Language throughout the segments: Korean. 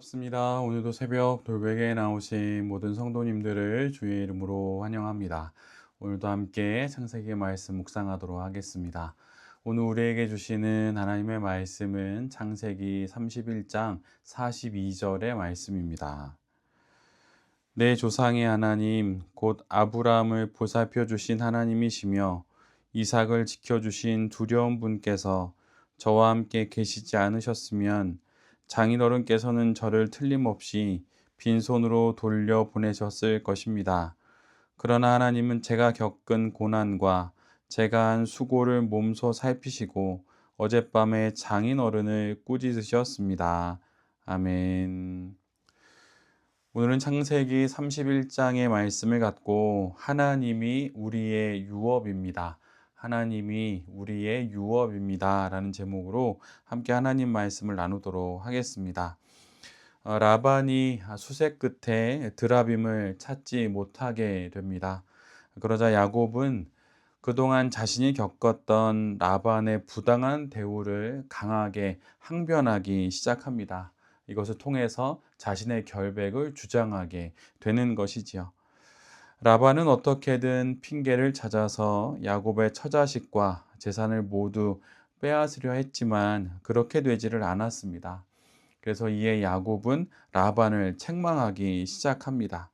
반갑습니다. 오늘도 새벽 돌베개에 나오신 모든 성도님들을 주의 이름으로 환영합니다. 오늘도 함께 창세기 말씀 묵상하도록 하겠습니다. 오늘 우리에게 주시는 하나님의 말씀은 창세기 31장 42절의 말씀입니다. 내 조상의 하나님, 곧 아브라함을 보살펴 주신 하나님이시며 이삭을 지켜주신 두려운 분께서 저와 함께 계시지 않으셨으면 장인어른께서는 저를 틀림없이 빈손으로 돌려 보내셨을 것입니다. 그러나 하나님은 제가 겪은 고난과 제가 한 수고를 몸소 살피시고 어젯밤에 장인어른을 꾸짖으셨습니다. 아멘. 오늘은 창세기 31장의 말씀을 갖고 하나님이 우리의 유업입니다. 하나님이 우리의 유업입니다. 라는 제목으로 함께 하나님 말씀을 나누도록 하겠습니다. 라반이 수색 끝에 드라빔을 찾지 못하게 됩니다. 그러자 야곱은 그동안 자신이 겪었던 라반의 부당한 대우를 강하게 항변하기 시작합니다. 이것을 통해서 자신의 결백을 주장하게 되는 것이지요. 라반은 어떻게든 핑계를 찾아서 야곱의 처자식과 재산을 모두 빼앗으려 했지만 그렇게 되지를 않았습니다. 그래서 이에 야곱은 라반을 책망하기 시작합니다.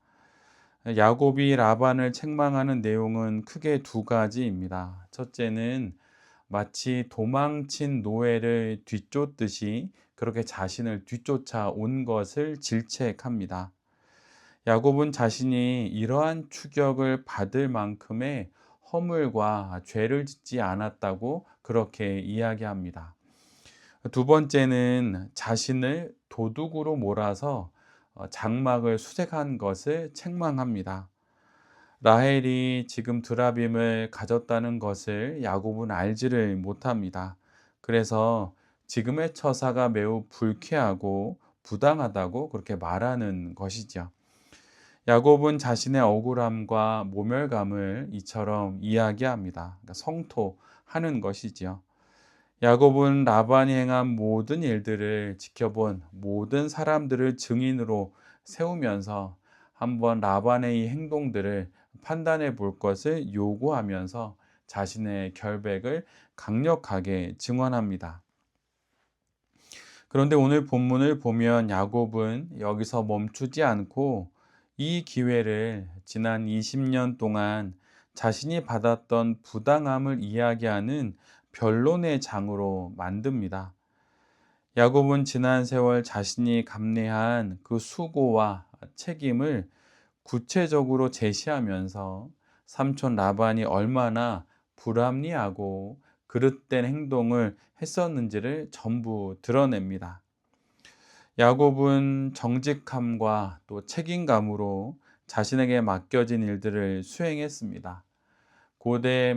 야곱이 라반을 책망하는 내용은 크게 두 가지입니다. 첫째는 마치 도망친 노예를 뒤쫓듯이 그렇게 자신을 뒤쫓아 온 것을 질책합니다. 야곱은 자신이 이러한 추격을 받을 만큼의 허물과 죄를 짓지 않았다고 그렇게 이야기합니다. 두 번째는 자신을 도둑으로 몰아서 장막을 수색한 것을 책망합니다. 라헬이 지금 드라빔을 가졌다는 것을 야곱은 알지를 못합니다. 그래서 지금의 처사가 매우 불쾌하고 부당하다고 그렇게 말하는 것이죠. 야곱은 자신의 억울함과 모멸감을 이처럼 이야기합니다. 그러니까 성토하는 것이지요. 야곱은 라반이 행한 모든 일들을 지켜본 모든 사람들을 증인으로 세우면서 한번 라반의 이 행동들을 판단해 볼 것을 요구하면서 자신의 결백을 강력하게 증언합니다. 그런데 오늘 본문을 보면 야곱은 여기서 멈추지 않고 이 기회를 지난 20년 동안 자신이 받았던 부당함을 이야기하는 변론의 장으로 만듭니다. 야곱은 지난 세월 자신이 감내한 그 수고와 책임을 구체적으로 제시하면서 삼촌 라반이 얼마나 불합리하고 그릇된 행동을 했었는지를 전부 드러냅니다. 야곱은 정직함과 또 책임감으로 자신에게 맡겨진 일들을 수행했습니다. 고대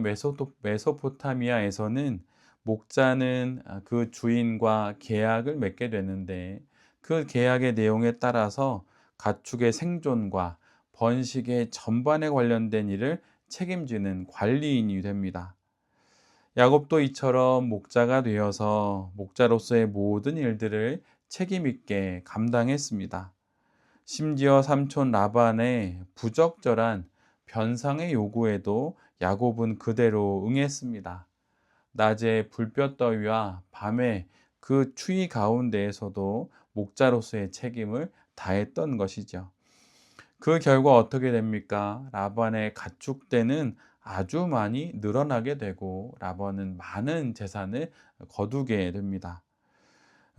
메소포타미아에서는 목자는 그 주인과 계약을 맺게 되는데 그 계약의 내용에 따라서 가축의 생존과 번식의 전반에 관련된 일을 책임지는 관리인이 됩니다. 야곱도 이처럼 목자가 되어서 목자로서의 모든 일들을 책임 있게 감당했습니다. 심지어 삼촌 라반의 부적절한 변상의 요구에도 야곱은 그대로 응했습니다. 낮에 불볕더위와 밤에 그 추위 가운데에서도 목자로서의 책임을 다했던 것이죠. 그 결과 어떻게 됩니까? 라반의 가축대는 아주 많이 늘어나게 되고 라반은 많은 재산을 거두게 됩니다.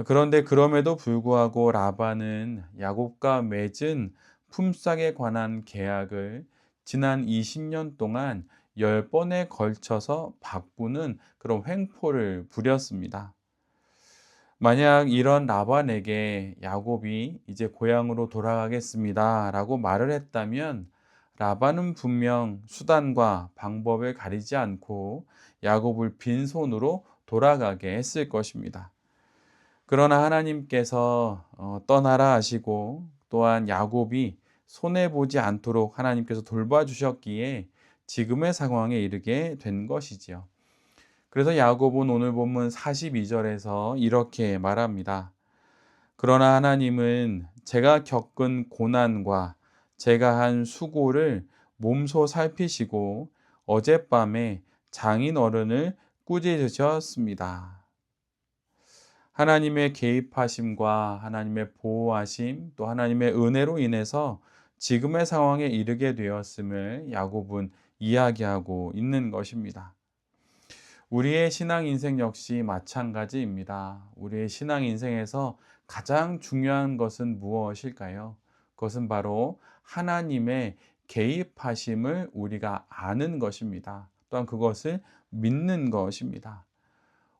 그런데 그럼에도 불구하고 라반은 야곱과 맺은 품삯에 관한 계약을 지난 20년 동안 10번에 걸쳐서 바꾸는 그런 횡포를 부렸습니다. 만약 이런 라반에게 야곱이 이제 고향으로 돌아가겠습니다 라고 말을 했다면 라반은 분명 수단과 방법을 가리지 않고 야곱을 빈손으로 돌아가게 했을 것입니다. 그러나 하나님께서 떠나라 하시고 또한 야곱이 손해보지 않도록 하나님께서 돌봐주셨기에 지금의 상황에 이르게 된 것이지요. 그래서 야곱은 오늘 본문 42절에서 이렇게 말합니다. 그러나 하나님은 제가 겪은 고난과 제가 한 수고를 몸소 살피시고 어젯밤에 장인 어른을 꾸짖으셨습니다. 하나님의 개입하심과 하나님의 보호하심 또 하나님의 은혜로 인해서 지금의 상황에 이르게 되었음을 야곱은 이야기하고 있는 것입니다. 우리의 신앙 인생 역시 마찬가지입니다. 우리의 신앙 인생에서 가장 중요한 것은 무엇일까요? 그것은 바로 하나님의 개입하심을 우리가 아는 것입니다. 또한 그것을 믿는 것입니다.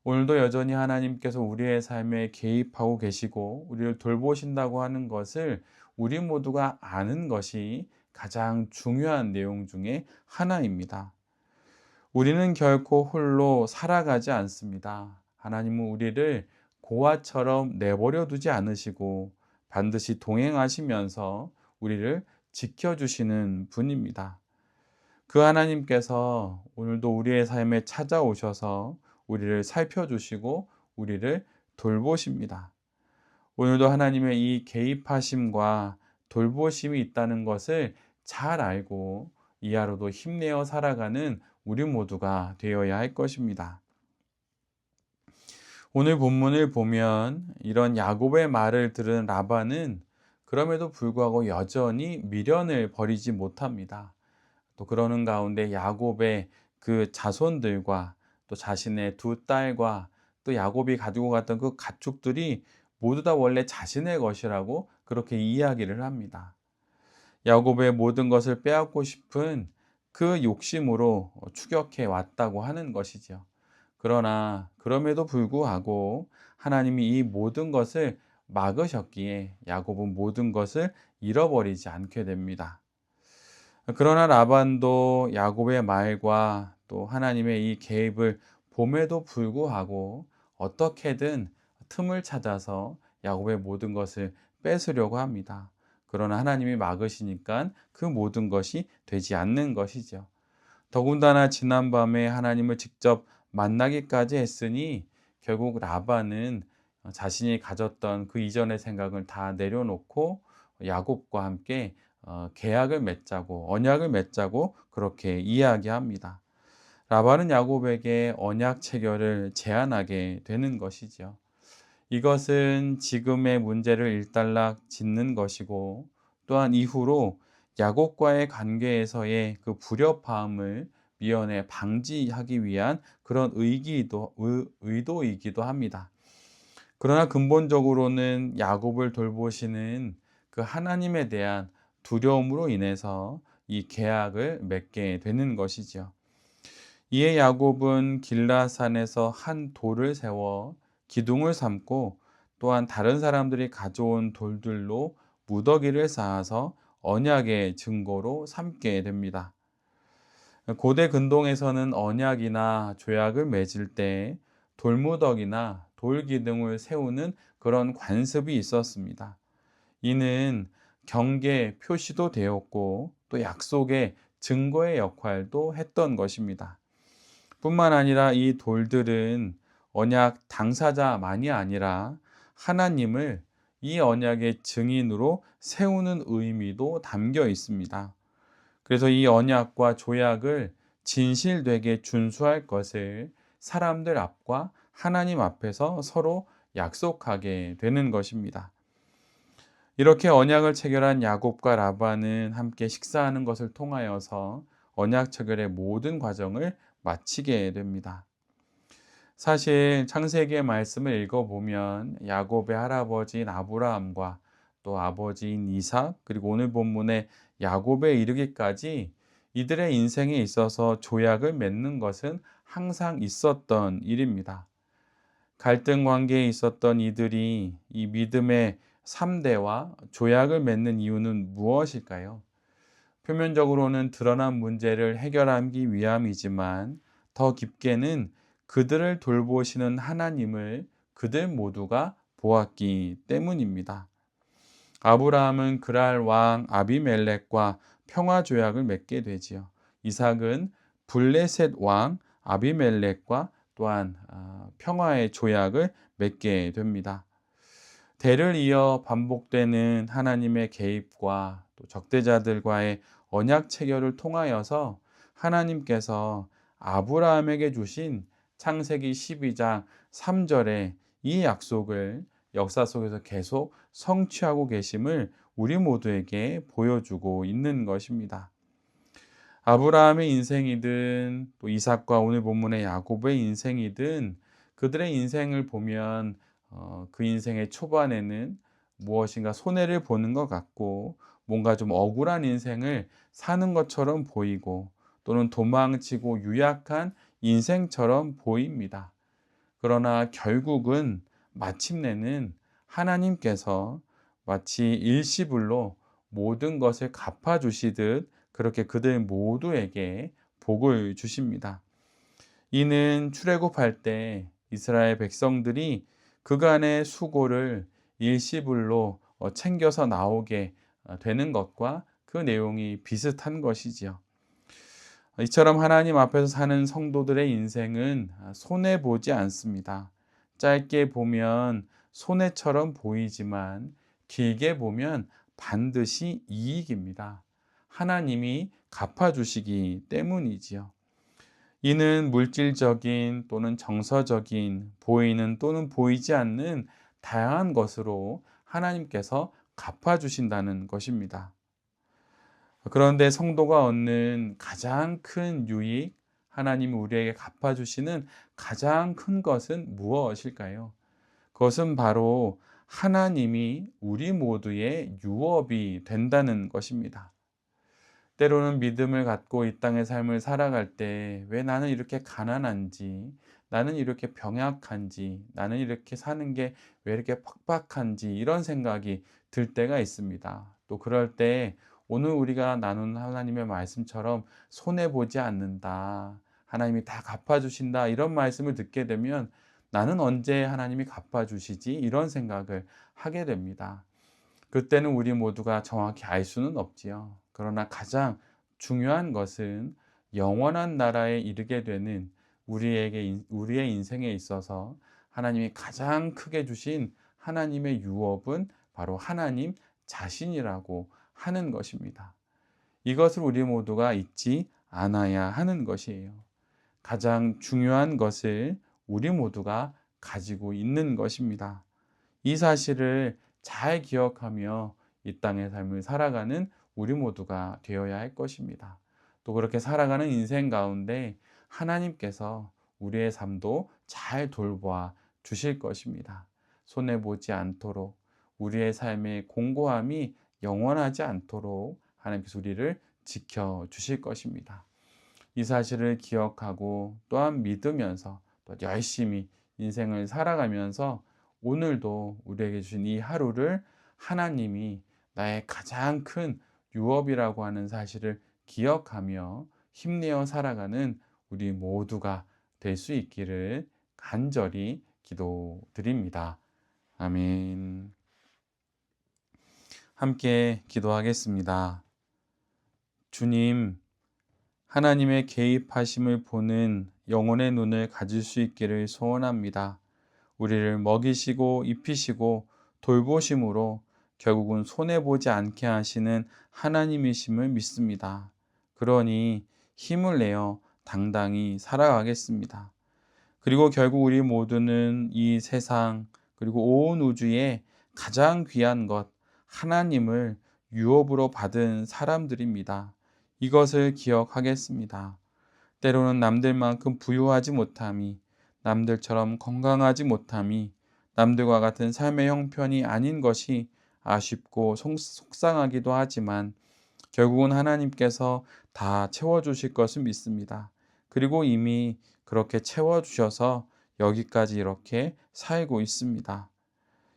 오늘도 여전히 하나님께서 우리의 삶에 개입하고 계시고 우리를 돌보신다고 하는 것을 우리 모두가 아는 것이 가장 중요한 내용 중에 하나입니다. 우리는 결코 홀로 살아가지 않습니다. 하나님은 우리를 고아처럼 내버려 두지 않으시고 반드시 동행하시면서 우리를 지켜주시는 분입니다. 그 하나님께서 오늘도 우리의 삶에 찾아오셔서 우리를 살펴주시고 우리를 돌보십니다. 오늘도 하나님의 이 개입하심과 돌보심이 있다는 것을 잘 알고 이 하루도 힘내어 살아가는 우리 모두가 되어야 할 것입니다. 오늘 본문을 보면 이런 야곱의 말을 들은 라반은 그럼에도 불구하고 여전히 미련을 버리지 못합니다. 또 그러는 가운데 야곱의 그 자손들과 또 자신의 두 딸과 또 야곱이 가지고 갔던 그 가축들이 모두 다 원래 자신의 것이라고 그렇게 이야기를 합니다. 야곱의 모든 것을 빼앗고 싶은 그 욕심으로 추격해 왔다고 하는 것이죠. 그러나 그럼에도 불구하고 하나님이 이 모든 것을 막으셨기에 야곱은 모든 것을 잃어버리지 않게 됩니다. 그러나 라반도 야곱의 말과 또 하나님의 이 개입을 봄에도 불구하고 어떻게든 틈을 찾아서 야곱의 모든 것을 뺏으려고 합니다. 그러나 하나님이 막으시니까 그 모든 것이 되지 않는 것이죠. 더군다나 지난밤에 하나님을 직접 만나기까지 했으니 결국 라반은 자신이 가졌던 그 이전의 생각을 다 내려놓고 야곱과 함께 계약을 맺자고 언약을 맺자고 그렇게 이야기합니다. 라반은 야곱에게 언약 체결을 제안하게 되는 것이죠. 이것은 지금의 문제를 일단락 짓는 것이고 또한 이후로 야곱과의 관계에서의 그 불협화음을 미연에 방지하기 위한 그런 의도이기도 합니다. 그러나 근본적으로는 야곱을 돌보시는 그 하나님에 대한 두려움으로 인해서 이 계약을 맺게 되는 것이죠. 이에 야곱은 길라산에서 한 돌을 세워 기둥을 삼고 또한 다른 사람들이 가져온 돌들로 무더기를 쌓아서 언약의 증거로 삼게 됩니다. 고대 근동에서는 언약이나 조약을 맺을 때 돌무더기나 돌기둥을 세우는 그런 관습이 있었습니다. 이는 경계 표시도 되었고 또 약속의 증거의 역할도 했던 것입니다. 뿐만 아니라 이 돌들은 언약 당사자만이 아니라 하나님을 이 언약의 증인으로 세우는 의미도 담겨 있습니다. 그래서 이 언약과 조약을 진실되게 준수할 것을 사람들 앞과 하나님 앞에서 서로 약속하게 되는 것입니다. 이렇게 언약을 체결한 야곱과 라반은 함께 식사하는 것을 통하여서 언약 체결의 모든 과정을 마치게 됩니다. 사실 창세기의 말씀을 읽어보면 야곱의 할아버지인 아브라함과 또 아버지인 이삭 그리고 오늘 본문의 야곱에 이르기까지 이들의 인생에 있어서 조약을 맺는 것은 항상 있었던 일입니다. 갈등 관계에 있었던 이들이 이 믿음의 3대와 조약을 맺는 이유는 무엇일까요? 표면적으로는 드러난 문제를 해결하기 위함이지만 더 깊게는 그들을 돌보시는 하나님을 그들 모두가 보았기 때문입니다. 아브라함은 그랄 왕 아비멜렉과 평화 조약을 맺게 되지요. 이삭은 블레셋 왕 아비멜렉과 또한 평화의 조약을 맺게 됩니다. 대를 이어 반복되는 하나님의 개입과 또 적대자들과의 언약 체결을 통하여서 하나님께서 아브라함에게 주신 창세기 12장 3절의 이 약속을 역사 속에서 계속 성취하고 계심을 우리 모두에게 보여주고 있는 것입니다. 아브라함의 인생이든 또 이삭과 오늘 본문의 야곱의 인생이든 그들의 인생을 보면 그 인생의 초반에는 무엇인가 손해를 보는 것 같고 뭔가 좀 억울한 인생을 사는 것처럼 보이고 또는 도망치고 유약한 인생처럼 보입니다. 그러나 결국은 마침내는 하나님께서 마치 일시불로 모든 것을 갚아주시듯 그렇게 그들 모두에게 복을 주십니다. 이는 출애굽할 때 이스라엘 백성들이 그간의 수고를 일시불로 챙겨서 나오게 되는 것과 그 내용이 비슷한 것이지요. 이처럼 하나님 앞에서 사는 성도들의 인생은 손해보지 않습니다. 짧게 보면 손해처럼 보이지만 길게 보면 반드시 이익입니다. 하나님이 갚아주시기 때문이지요. 이는 물질적인 또는 정서적인 보이는 또는 보이지 않는 다양한 것으로 하나님께서 갚아주신다는 것입니다. 그런데 성도가 얻는 가장 큰 유익, 하나님이 우리에게 갚아주시는 가장 큰 것은 무엇일까요? 그것은 바로 하나님이 우리 모두의 유업이 된다는 것입니다. 때로는 믿음을 갖고 이 땅의 삶을 살아갈 때 왜 나는 이렇게 가난한지, 나는 이렇게 병약한지, 나는 이렇게 사는 게 왜 이렇게 팍팍한지 이런 생각이 들 때가 있습니다. 또 그럴 때 오늘 우리가 나눈 하나님의 말씀처럼 손해보지 않는다. 하나님이 다 갚아주신다. 이런 말씀을 듣게 되면 나는 언제 하나님이 갚아주시지? 이런 생각을 하게 됩니다. 그때는 우리 모두가 정확히 알 수는 없지요. 그러나 가장 중요한 것은 영원한 나라에 이르게 되는 우리의 인생에 있어서 하나님이 가장 크게 주신 하나님의 유업은 바로 하나님 자신이라고 하는 것입니다. 이것을 우리 모두가 잊지 않아야 하는 것이에요. 가장 중요한 것을 우리 모두가 가지고 있는 것입니다. 이 사실을 잘 기억하며 이 땅의 삶을 살아가는 우리 모두가 되어야 할 것입니다. 또 그렇게 살아가는 인생 가운데 하나님께서 우리의 삶도 잘 돌보아 주실 것입니다. 손해보지 않도록 우리의 삶의 공고함이 영원하지 않도록 하나님께서 우리를 지켜 주실 것입니다. 이 사실을 기억하고 또한 믿으면서 또 열심히 인생을 살아가면서 오늘도 우리에게 주신 이 하루를 하나님이 나의 가장 큰 유업이라고 하는 사실을 기억하며 힘내어 살아가는 우리 모두가 될 수 있기를 간절히 기도드립니다. 아멘. 함께 기도하겠습니다. 주님, 하나님의 개입하심을 보는 영혼의 눈을 가질 수 있기를 소원합니다. 우리를 먹이시고 입히시고 돌보심으로 결국은 손해보지 않게 하시는 하나님이심을 믿습니다. 그러니 힘을 내어 당당히 살아가겠습니다. 그리고 결국 우리 모두는 이 세상 그리고 온 우주의 가장 귀한 것 하나님을 유업으로 받은 사람들입니다. 이것을 기억하겠습니다. 때로는 남들만큼 부유하지 못함이, 남들처럼 건강하지 못함이, 남들과 같은 삶의 형편이 아닌 것이 아쉽고 속상하기도 하지만 결국은 하나님께서 다 채워주실 것을 믿습니다. 그리고 이미 그렇게 채워주셔서 여기까지 이렇게 살고 있습니다.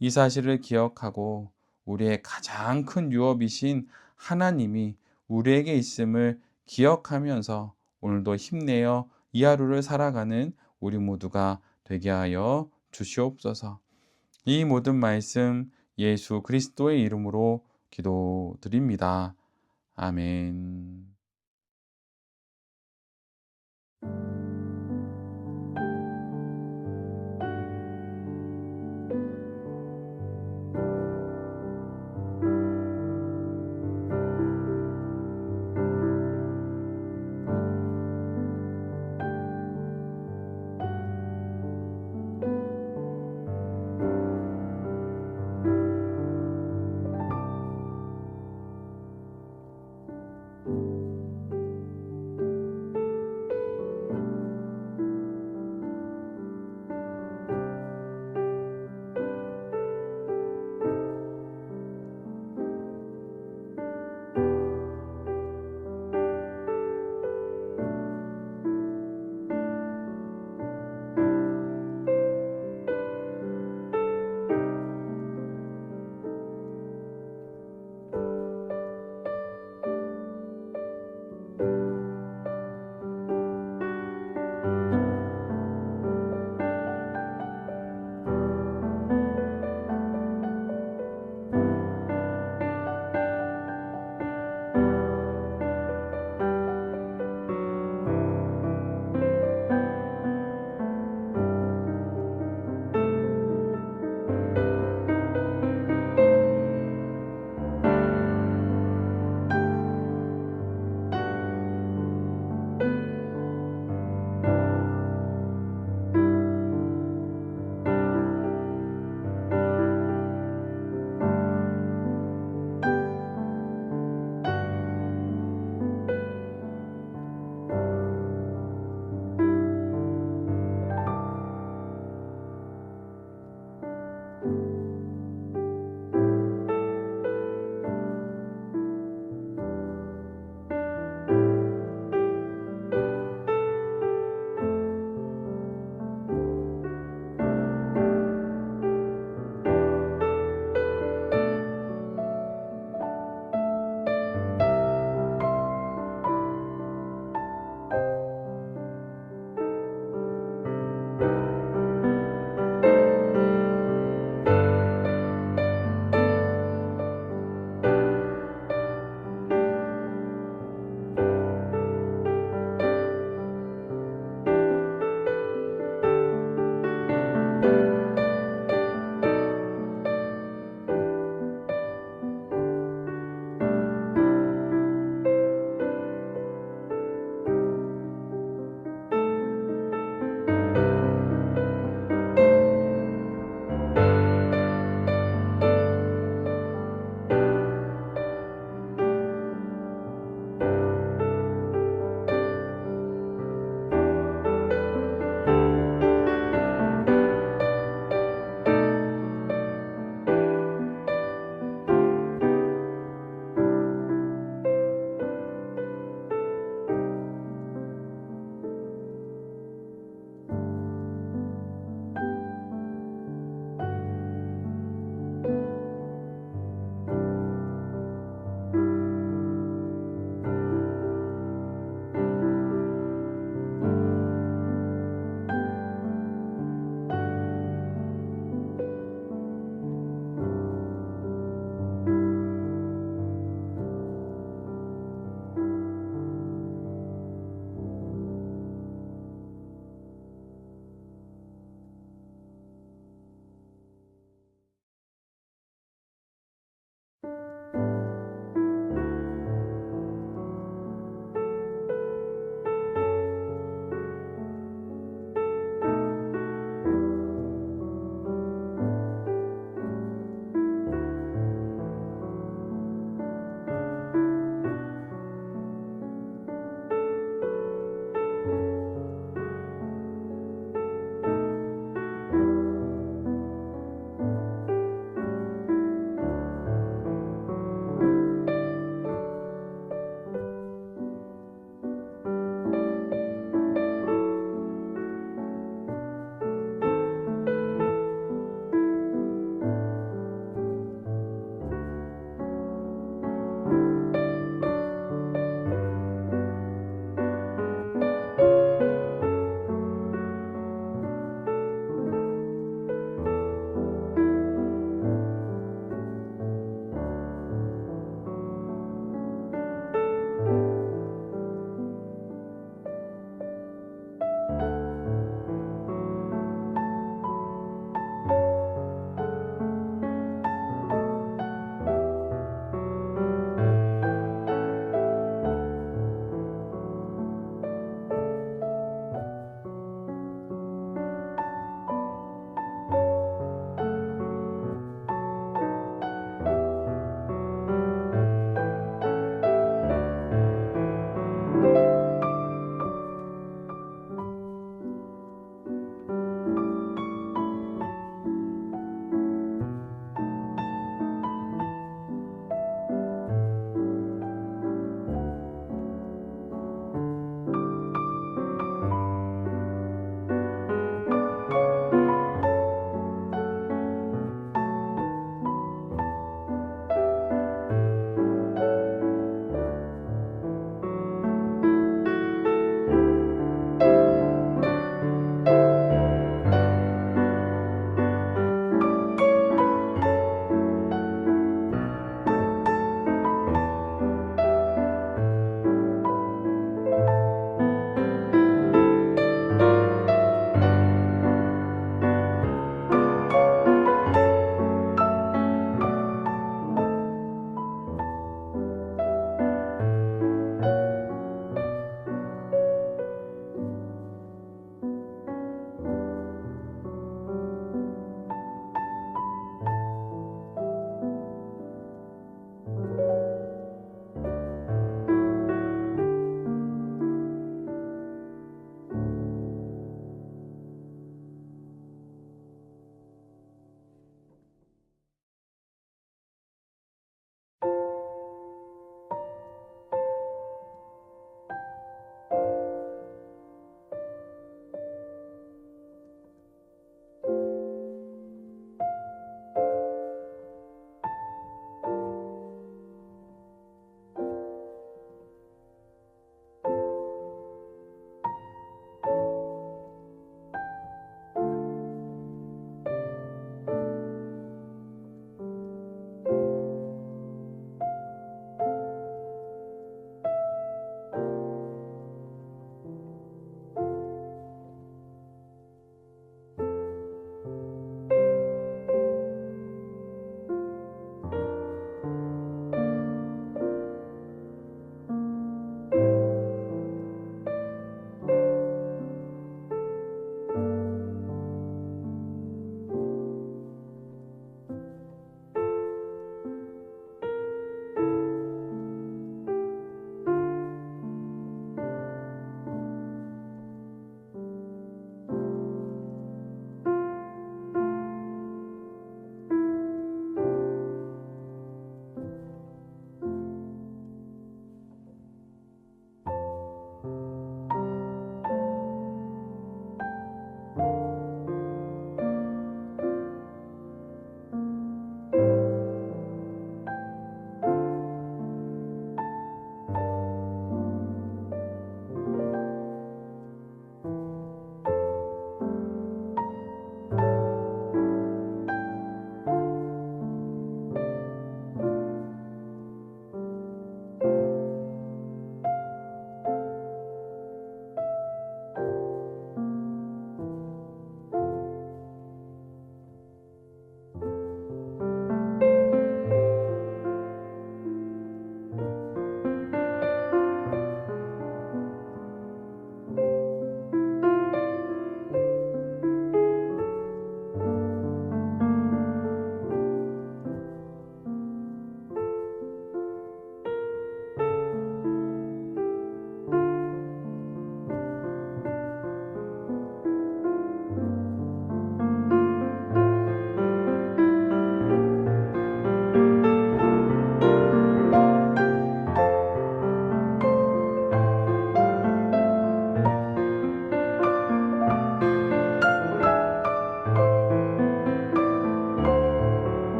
이 사실을 기억하고 우리의 가장 큰 유업이신 하나님이 우리에게 있음을 기억하면서 오늘도 힘내어 이 하루를 살아가는 우리 모두가 되게 하여 주시옵소서. 이 모든 말씀 예수 그리스도의 이름으로 기도드립니다. 아멘.